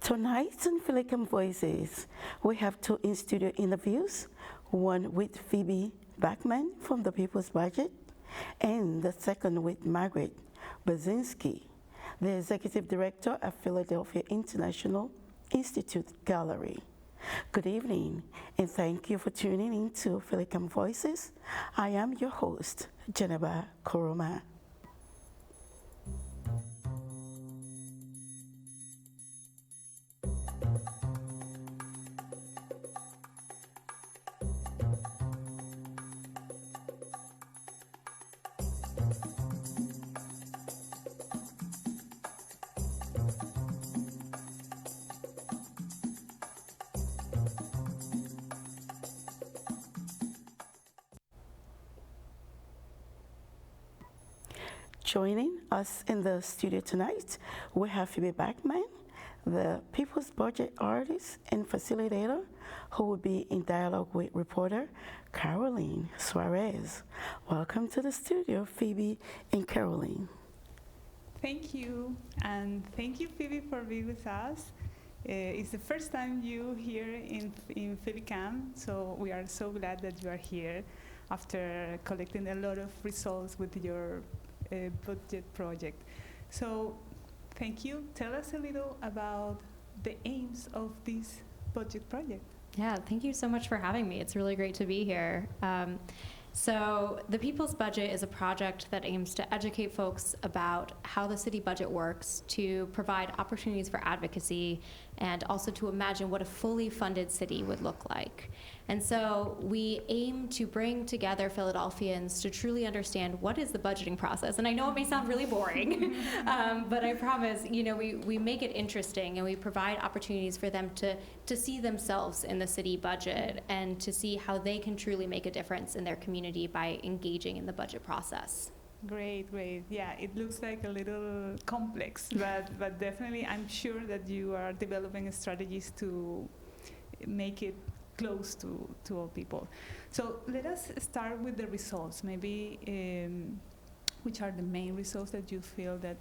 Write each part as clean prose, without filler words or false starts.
Tonight on PhillyCAM Voices, we have two in-studio interviews, one with Phoebe Bachman from the People's Budget, and the second with Margaret Mberczynski, the Executive Director of Philadelphia International Institute Gallery. Good evening, and thank you for tuning in to PhillyCAM Voices. I am your host, Geneva Koroma. Joining us in the studio tonight, we have Phoebe Bachman, the People's Budget artist and facilitator, who will be in dialogue with reporter Caroline Suarez. Welcome to the studio, Phoebe and Caroline. Thank you, and thank you, Phoebe, for being with us. It's the first time you here in PhillyCAM, so we are so glad that you are here after collecting a lot of results with your budget project. So thank you. Tell us a little about the aims of this budget project. Yeah, thank you so much for having me. It's really great to be here. So the People's Budget is a project that aims to educate folks about how the city budget works, to provide opportunities for advocacy, and also to imagine what a fully funded city would look like. And so we aim to bring together Philadelphians to truly understand what is the budgeting process. And I know it may sound really boring, but I promise, we make it interesting, and we provide opportunities for them to see themselves in the city budget and to see how they can truly make a difference in their community by engaging in the budget process. Great. Yeah, it looks like a little complex, but definitely I'm sure that you are developing strategies to make it close to all people. So let us start with the results. Maybe which are the main results that you feel that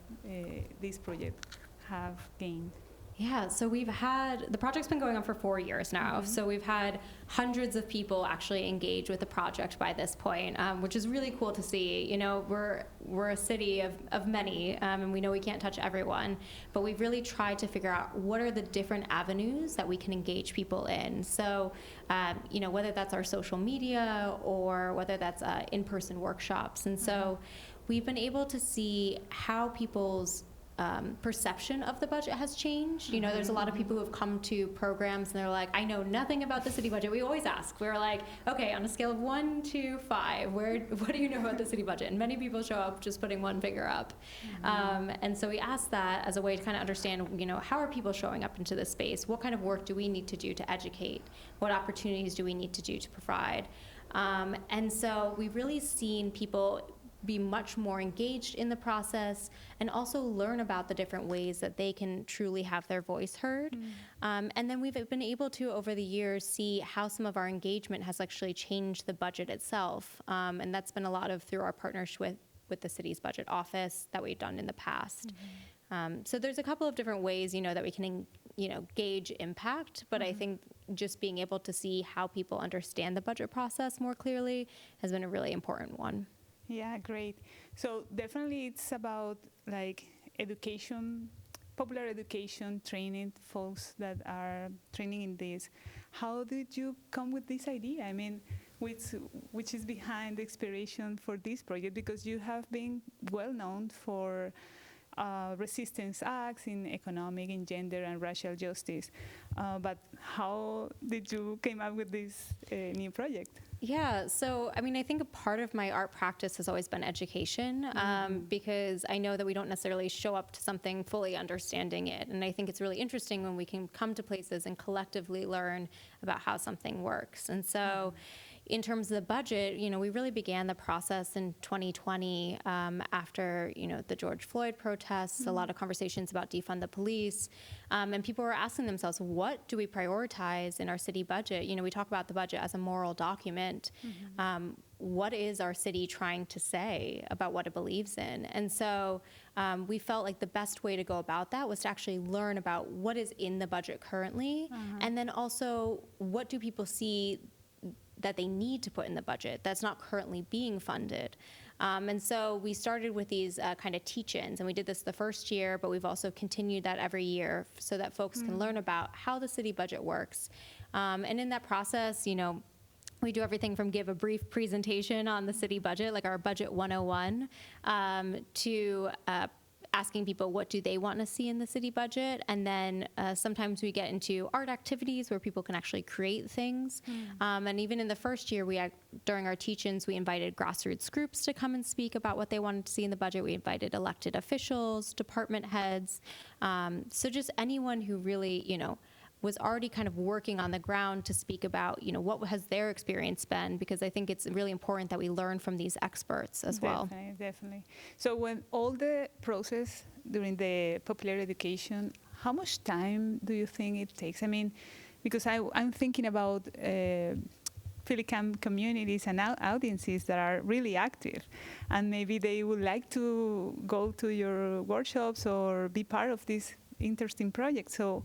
this project have gained? Yeah, so the project's been going on for 4 years now. Mm-hmm. So we've had hundreds of people actually engage with the project by this point, which is really cool to see. We're a city of many, and we know we can't touch everyone, but we've really tried to figure out what are the different avenues that we can engage people in. So, whether that's our social media or whether that's in-person workshops. And so we've been able to see how people's perception of the budget has changed. There's a lot of people who have come to programs and they're like, I know nothing about the city budget. We always ask. We're like, okay, on a scale of 1 to 5, what do you know about the city budget? And many people show up just putting one finger up. And so we ask that as a way to kind of understand, how are people showing up into this space? What kind of work do we need to do to educate? What opportunities do we need to do to provide? And so we've really seen people be much more engaged in the process and also learn about the different ways that they can truly have their voice heard. And then we've been able to, over the years, see how some of our engagement has actually changed the budget itself. And that's been a lot of through our partnership with the city's budget office that we've done in the past. So there's a couple of different ways, that we can, gauge impact. But I think just being able to see how people understand the budget process more clearly has been a really important one. Yeah, great. So definitely it's about education, popular education, training folks that are training in this. How did you come with this idea? I mean, which is behind the inspiration for this project? Because you have been well known for resistance acts in economic, in gender, and racial justice. But how did you came up with this new project? Yeah, so I think a part of my art practice has always been education, because I know that we don't necessarily show up to something fully understanding it. And I think it's really interesting when we can come to places and collectively learn about how something works. And so in terms of the budget, we really began the process in 2020 after, the George Floyd protests, a lot of conversations about defund the police, and people were asking themselves, what do we prioritize in our city budget? We talk about the budget as a moral document. what is our city trying to say about what it believes in? And so we felt like the best way to go about that was to actually learn about what is in the budget currently, and then also what do people see that they need to put in the budget that's not currently being funded. And so we started with these kind of teach-ins, and we did this the first year, but we've also continued that every year so that folks can learn about how the city budget works. And in that process, we do everything from give a brief presentation on the city budget, like our Budget 101, to asking people what do they want to see in the city budget. And then sometimes we get into art activities where people can actually create things. And even in the first year, during our teach-ins, we invited grassroots groups to come and speak about what they wanted to see in the budget. We invited elected officials, department heads. So just anyone who really, was already kind of working on the ground to speak about, what has their experience been, because I think it's really important that we learn from these experts as well. Definitely. So when all the process during the popular education, how much time do you think it takes? I mean, because I'm thinking about PhillyCAM communities and audiences that are really active, and maybe they would like to go to your workshops or be part of this interesting project. So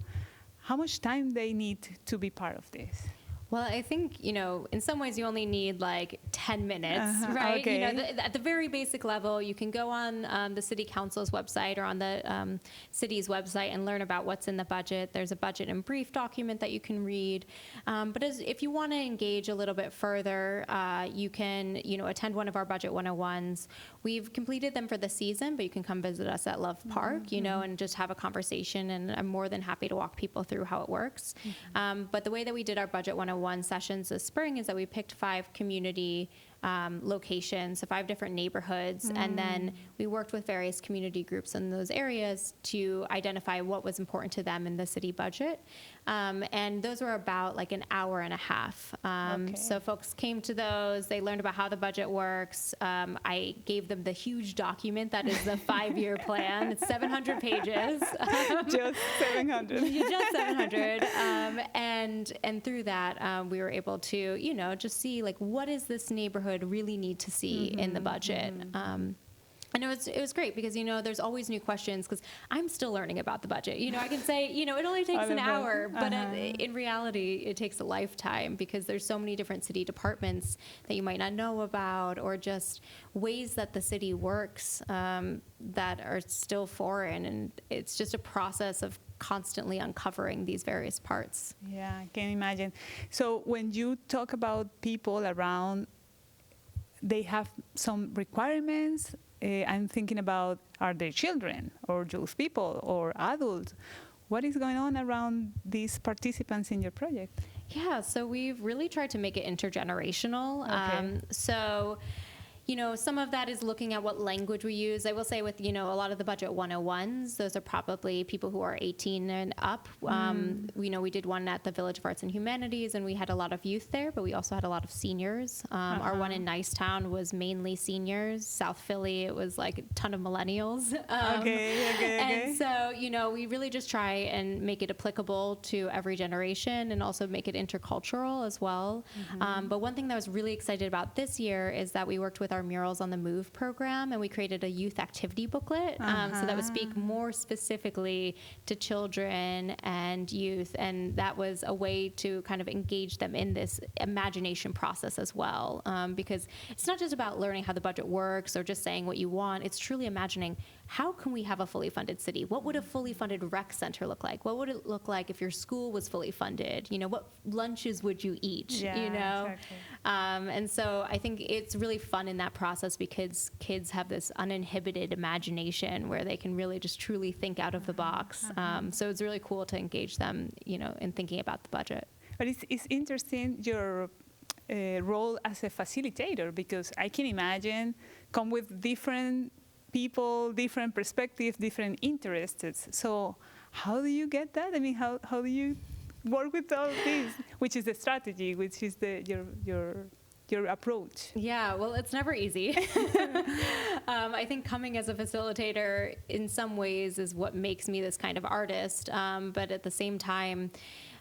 how much time they need to be part of this? Well, I think, in some ways you only need like 10 minutes, right? Okay. At the very basic level, you can go on the city council's website or on the city's website and learn about what's in the budget. There's a budget and brief document that you can read. But if you want to engage a little bit further, you can, attend one of our Budget 101s. We've completed them for the season, but you can come visit us at Love Park, and just have a conversation. And I'm more than happy to walk people through how it works. But the way that we did our Budget 101 sessions this spring is that we picked 5 community locations, so 5 different neighborhoods, and then we worked with various community groups in those areas to identify what was important to them in the city budget. And those were about like an hour and a half. So folks came to those, they learned about how the budget works. I gave them the huge document that is the 5-year plan. It's 700 pages. Just 700. Just 700. And through that, we were able to, just see like what is this neighborhood really need to see in the budget. And it was great because, there's always new questions because I'm still learning about the budget. I can say, it only takes an hour, but in reality, it takes a lifetime because there's so many different city departments that you might not know about, or just ways that the city works that are still foreign. And it's just a process of constantly uncovering these various parts. Yeah, I can imagine. So when you talk about people around, they have some requirements. I'm thinking about, are they children or youth people or adults? What is going on around these participants in your project? Yeah, so we've really tried to make it intergenerational. So some of that is looking at what language we use. I will say with, a lot of the Budget 101s, those are probably people who are 18 and up. We did one at the Village of Arts and Humanities, and we had a lot of youth there, but we also had a lot of seniors. Our one in Nicetown was mainly seniors. South Philly, it was like a ton of millennials. And so, we really just try and make it applicable to every generation and also make it intercultural as well. But one thing that I was really excited about this year is that we worked with our Murals on the Move program, and we created a youth activity booklet so that would speak more specifically to children and youth, and that was a way to kind of engage them in this imagination process as well, because it's not just about learning how the budget works or just saying what you want. It's truly imagining, how can we have a fully funded city? What would a fully funded rec center look like? What would it look like if your school was fully funded? What lunches would you eat? Exactly. And so I think it's really fun in that process because kids have this uninhibited imagination where they can really just truly think out of the box. So it's really cool to engage them, in thinking about the budget. But it's interesting your role as a facilitator, because I can imagine come with different people, different perspectives, different interests. So how do you get that? I mean, how do you work with all this? Which is the strategy, which is your approach? Yeah, well, it's never easy. I think coming as a facilitator in some ways is what makes me this kind of artist. But at the same time,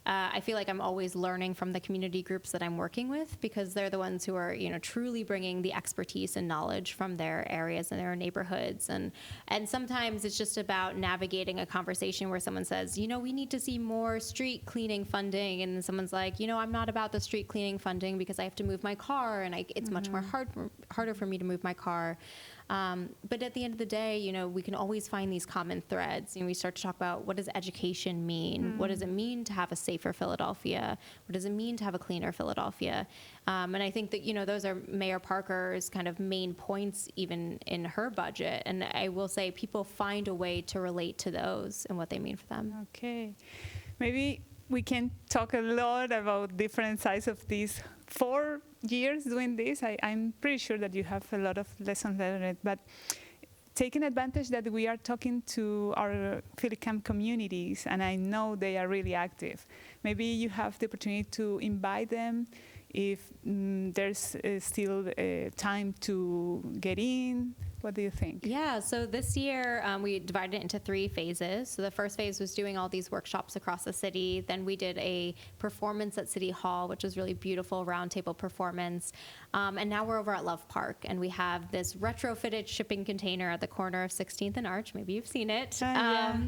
I feel like I'm always learning from the community groups that I'm working with, because they're the ones who are, truly bringing the expertise and knowledge from their areas and their neighborhoods. And sometimes it's just about navigating a conversation where someone says, we need to see more street cleaning funding. And someone's like, I'm not about the street cleaning funding because I have to move my car, and it's much more harder for me to move my car. But at the end of the day, we can always find these common threads. We start to talk about, what does education mean? What does it mean to have a safer Philadelphia? What does it mean to have a cleaner Philadelphia? And I think that, those are Mayor Parker's kind of main points, even in her budget. And I will say people find a way to relate to those and what they mean for them. Okay. Maybe we can talk a lot about different sides of these 4 years doing this. I'm pretty sure that you have a lot of lessons learned, but taking advantage that we are talking to our PhillyCAM communities, and I know they are really active. Maybe you have the opportunity to invite them if there's still time to get in. What do you think? Yeah, so this year we divided it into 3 phases. So the first phase was doing all these workshops across the city. Then we did a performance at City Hall, which was really beautiful roundtable performance. And now we're over at Love Park, and we have this retrofitted shipping container at the corner of 16th and Arch. Maybe you've seen it. And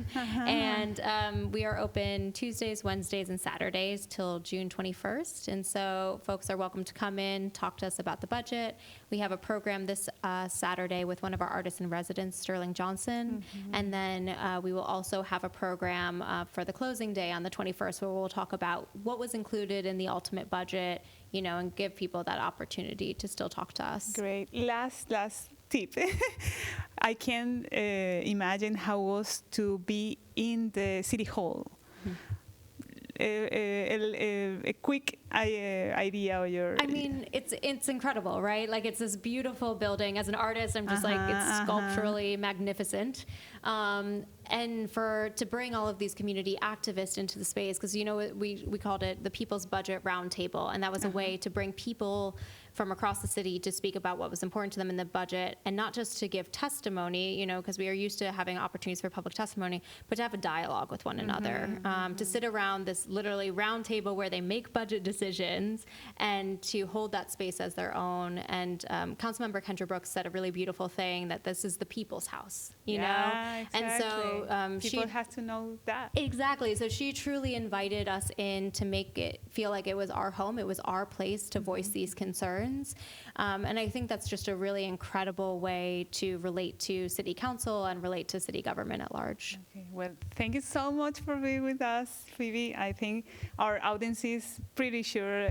we are open Tuesdays, Wednesdays, and Saturdays till June 21st. And so folks are welcome to come in, talk to us about the budget. We have a program this Saturday with one of our artists in residence, Sterling Johnson. And then we will also have a program for the closing day on the 21st, where we'll talk about what was included in the ultimate budget, and give people that opportunity to still talk to us. Great. Last tip. I can imagine how it was to be in the City Hall. A quick idea of your... I mean, it's incredible, right? Like, it's this beautiful building. As an artist, I'm just like, it's sculpturally magnificent. And to bring all of these community activists into the space, because, we called it the People's Budget Roundtable, and that was a way to bring people from across the city to speak about what was important to them in the budget, and not just to give testimony, because we are used to having opportunities for public testimony, but to have a dialogue with one another, to sit around this literally round table where they make budget decisions, and to hold that space as their own. And Councilmember Kendra Brooks said a really beautiful thing, that this is the people's house, know? Exactly. And so people have to know that. Exactly. So she truly invited us in to make it feel like it was our home, it was our place to voice these concerns. And I think that's just a really incredible way to relate to city council and relate to city government at large. Okay. Well, thank you so much for being with us, Phoebe. I think our audience is pretty sure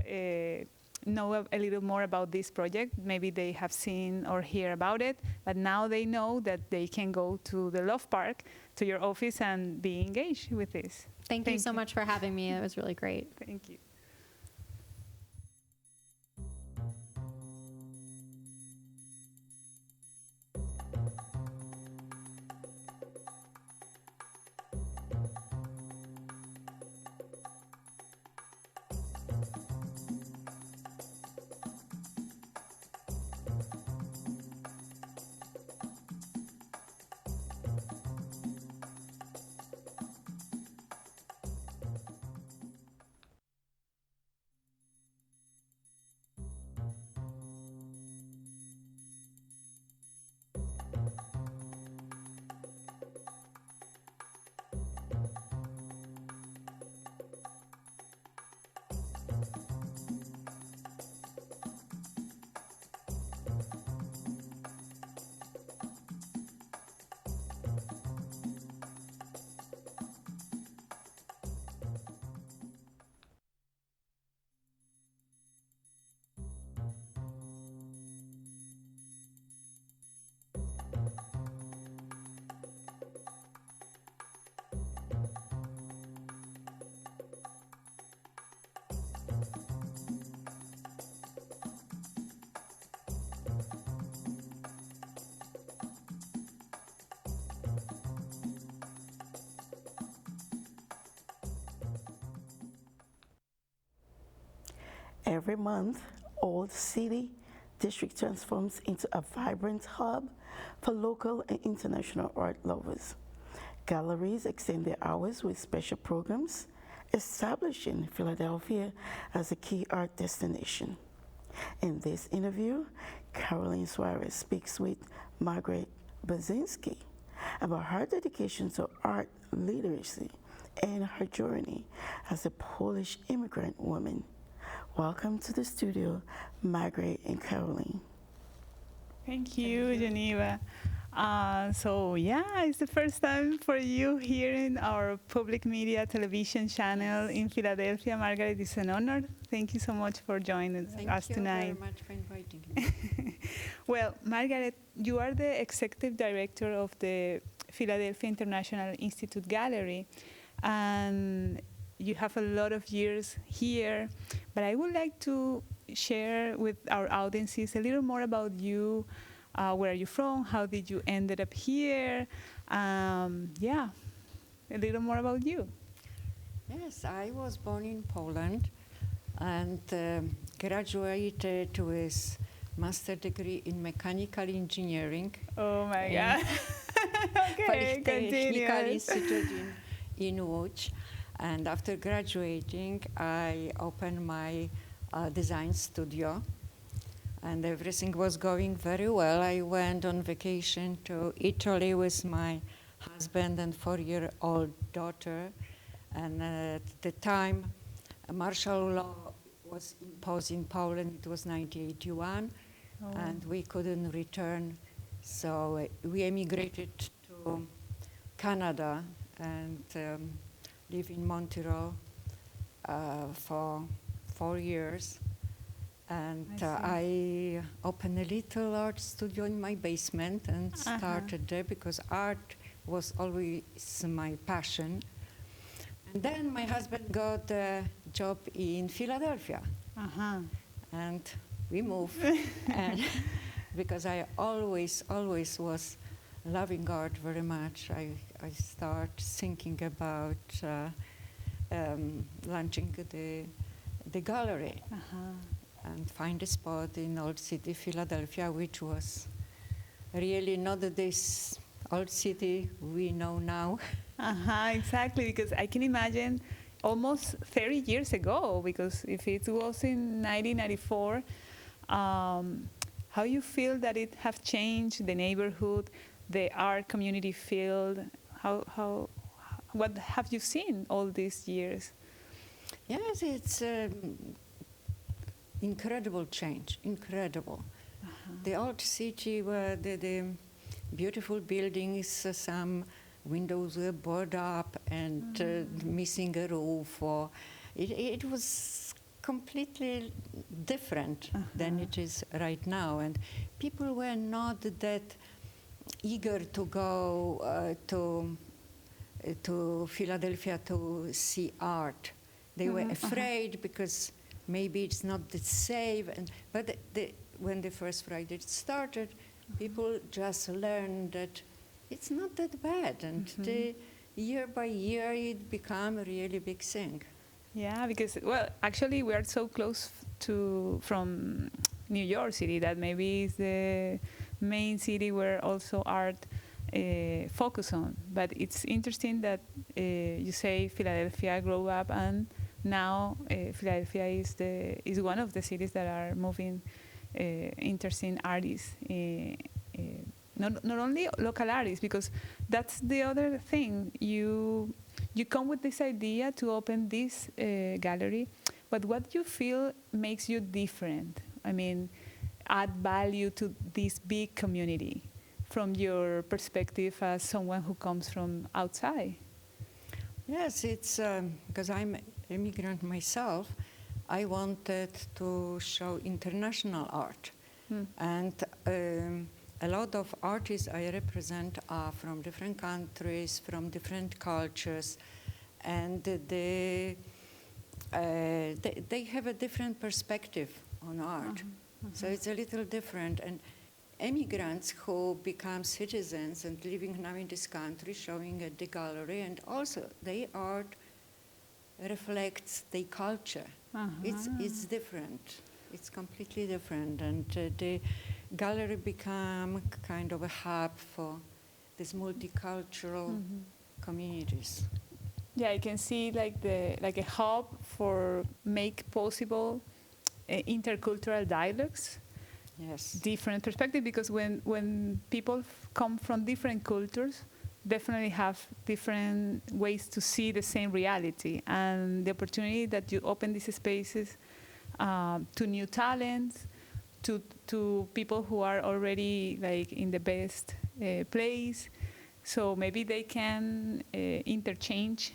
know a little more about this project. Maybe they have seen or hear about it, but now they know that they can go to the Love Park, to your office, and be engaged with this. Thank you so much for having me. It was really great. Thank you. Every month, Old City District transforms into a vibrant hub for local and international art lovers. Galleries extend their hours with special programs establishing Philadelphia as a key art destination. In this interview, Caroline Suarez speaks with Margaret Mberczynski about her dedication to art literacy and her journey as a Polish immigrant woman. Welcome to the studio, Margaret and Caroline. Thank you, Geneva. So yeah, it's the first time for you here in our public media television channel in Philadelphia. Margaret, it's an honor. Thank you so much for joining us tonight. Thank you very much for inviting me. Well, Margaret, you are the executive director of the Philadelphia International Institute Gallery, and you have a lot of years here, but I would like to share with our audiences a little more about you. Where are you from? How did you ended up here? Yeah, a little more about you. Yes, I was born in Poland and graduated with master degree in mechanical engineering. Oh my God. Okay, continue. Technical Institute in Łódź. And after graduating, I opened my design studio. And everything was going very well. I went on vacation to Italy with my husband and 4-year-old daughter. And at the time, martial law was imposed in Poland. It was 1981, and we couldn't return. So we emigrated to Canada and lived in Montreal for 4 years. And I opened a little art studio in my basement and started there because art was always my passion. And then my husband got a job in Philadelphia. And we moved. And because I always was loving art very much, I started thinking about launching the gallery. And find a spot in Old City, Philadelphia, which was really not this old city we know now. Exactly, because I can imagine almost 30 years ago, because if it was in 1994, how you feel that it have changed the neighborhood, the art community field? What have you seen all these years? Yes, it's incredible change, incredible. The old city where the beautiful buildings, some windows were boarded up and missing a roof. Or it was completely different than it is right now. And people were not that eager to go to Philadelphia to see art. They were afraid because maybe it's not that safe. But when the first Friday started, people just learned that it's not that bad. And year by year, it became a really big thing. Yeah, because, well, actually, we are so close from New York City that maybe it's the main city where also art focus on. But it's interesting that you say Philadelphia grew up, and now Philadelphia is one of the cities that are moving interesting artists, not only local artists, because that's the other thing. You come with this idea to open this gallery, but what you feel makes you different? I mean, add value to this big community from your perspective as someone who comes from outside. Yes, it's because I'm immigrant myself. I wanted to show international art. And a lot of artists I represent are from different countries, from different cultures, and they have a different perspective on art. So it's a little different. And immigrants who become citizens and living now in this country, showing at the gallery, and also their art reflects their culture. It's different. It's completely different. And the gallery become kind of a hub for these multicultural communities. Yeah, I can see like a hub for make possible intercultural dialogues, Yes. different perspective, because when people come from different cultures, definitely have different ways to see the same reality, and the opportunity that you open these spaces to new talents, to people who are already like in the best place, so maybe they can interchange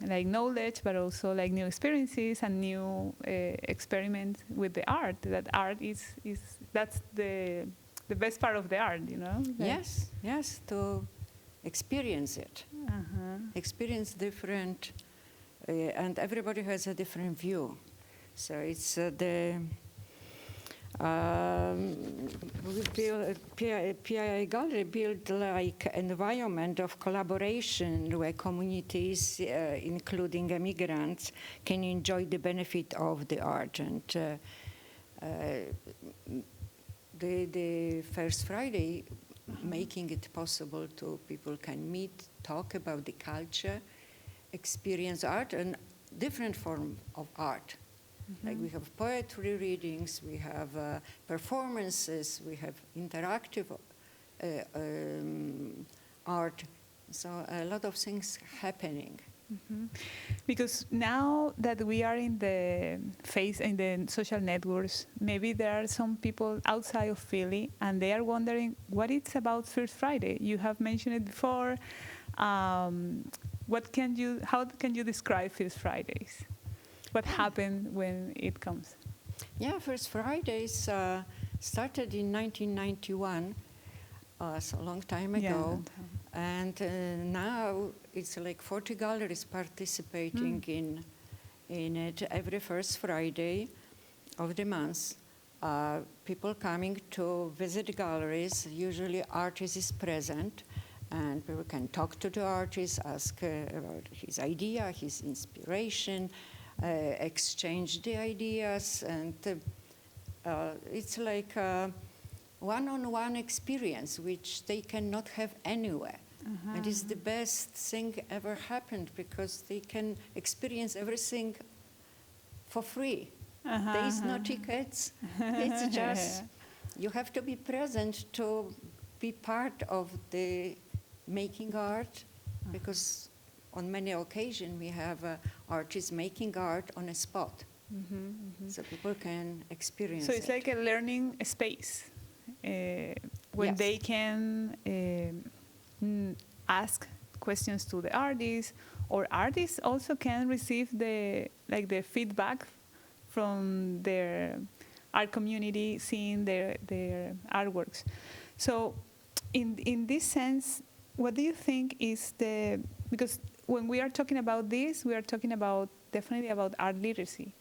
like knowledge, but also like new experiences and new experiments with the art. That art is that's the best part of the art, you know? Like, Yes, to experience it. Experience different, and everybody has a different view. So it's we build, PI Gallery built like environment of collaboration where communities, including immigrants, can enjoy the benefit of the art. And the first Friday, making it possible to people can meet, talk about the culture, experience art, and different form of art. Like we have poetry readings, we have performances, we have interactive art. So a lot of things happening. Because now that we are in the social networks, maybe there are some people outside of Philly and they are wondering what it's about First Friday. You have mentioned it before. How can you describe First Fridays? What happened when it comes? Yeah, First Fridays started in 1991, so a long time ago. And now it's like 40 galleries participating in it every first Friday of the month. People coming to visit galleries, usually artist is present, and people can talk to the artist, ask about his idea, his inspiration, exchange the ideas, and it's like a one-on-one experience which they cannot have anywhere. And it's the best thing ever happened because they can experience everything for free. There is no tickets. It's just you have to be present to be part of the making art, because on many occasions we have artists making art on a spot, so people can experience it. So it's like a learning space when they can ask questions to the artists, or artists also can receive the feedback from their art community, seeing their artworks. So in this sense, what do you think is because when we are talking about this, we are talking about definitely about art literacy.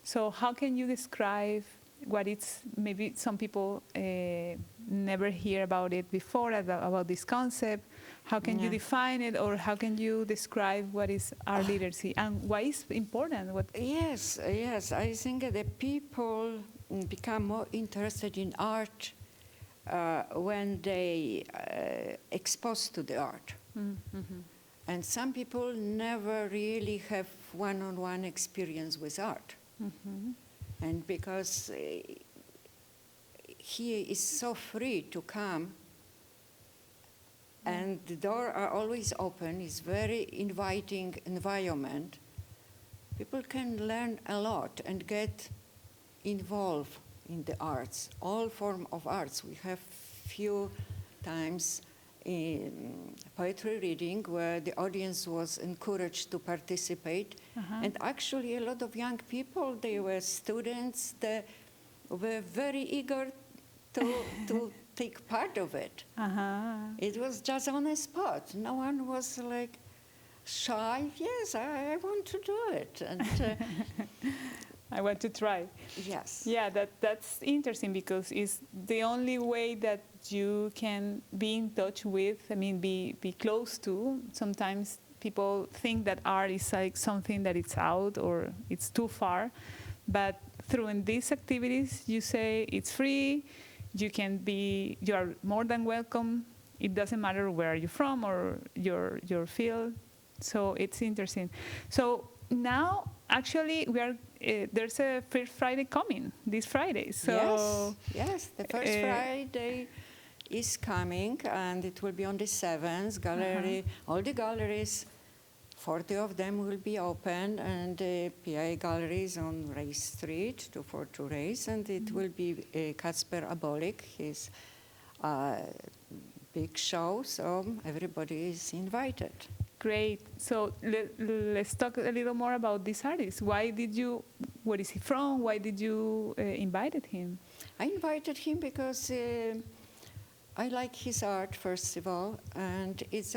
So how can you describe what it's, maybe some people never hear about it before, about this concept? How can you define it, or how can you describe what is art literacy and why it's important? Yes, I think that people become more interested in art when they exposed to the art. And some people never really have one-on-one experience with art. And because he is so free to come, and the doors are always open, it's very inviting environment, people can learn a lot and get involved in the arts, all form of arts. We have few times in poetry reading where the audience was encouraged to participate. And actually a lot of young people, they were students, they were very eager to take part of it. It was just on the spot. No one was like shy. Yes, I want to do it. And I want to try. Yes. Yeah, that's interesting, because it's the only way that you can be in touch with, be close to. Sometimes people think that art is like something that it's out or it's too far. But through these activities, you say it's free, you are more than welcome. It doesn't matter where you're from or your field. So it's interesting. So now, actually, we are there's a First Friday coming this Friday. So yes, the first Friday is coming, and it will be on the 7th. All the galleries, 40 of them will be open, and the PI galleries on Race Street, 242 Race, and it will be Kacper Abolik, his big show, so everybody is invited. Great. So let's talk a little more about this artist. Where is he from? Why did you invited him? I invited him because I like his art, first of all, and it's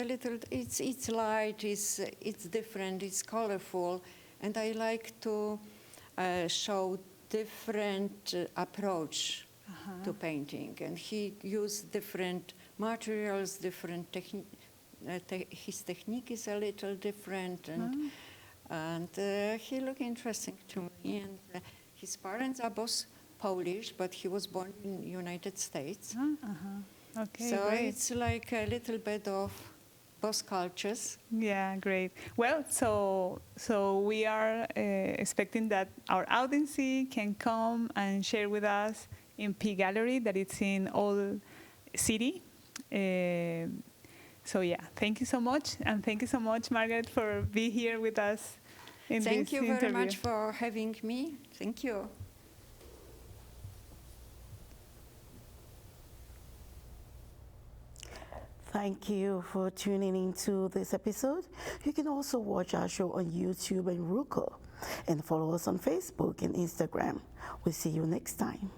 light, it's different, it's colorful, and I like to show different approach to painting. And he used different materials, different techniques. His technique is a little different, and he looked interesting to me. And his parents are both Polish, but he was born in the United States. Okay, so great. It's like a little bit of both cultures. Yeah, great. Well, so we are expecting that our audience can come and share with us in P Gallery, that it's in Old City. So yeah, thank you so much, and thank you so much, Margaret, for being here with us in this interview. Thank you very much for having me. Thank you. Thank you for tuning into this episode. You can also watch our show on YouTube and Roku, and follow us on Facebook and Instagram. We'll see you next time.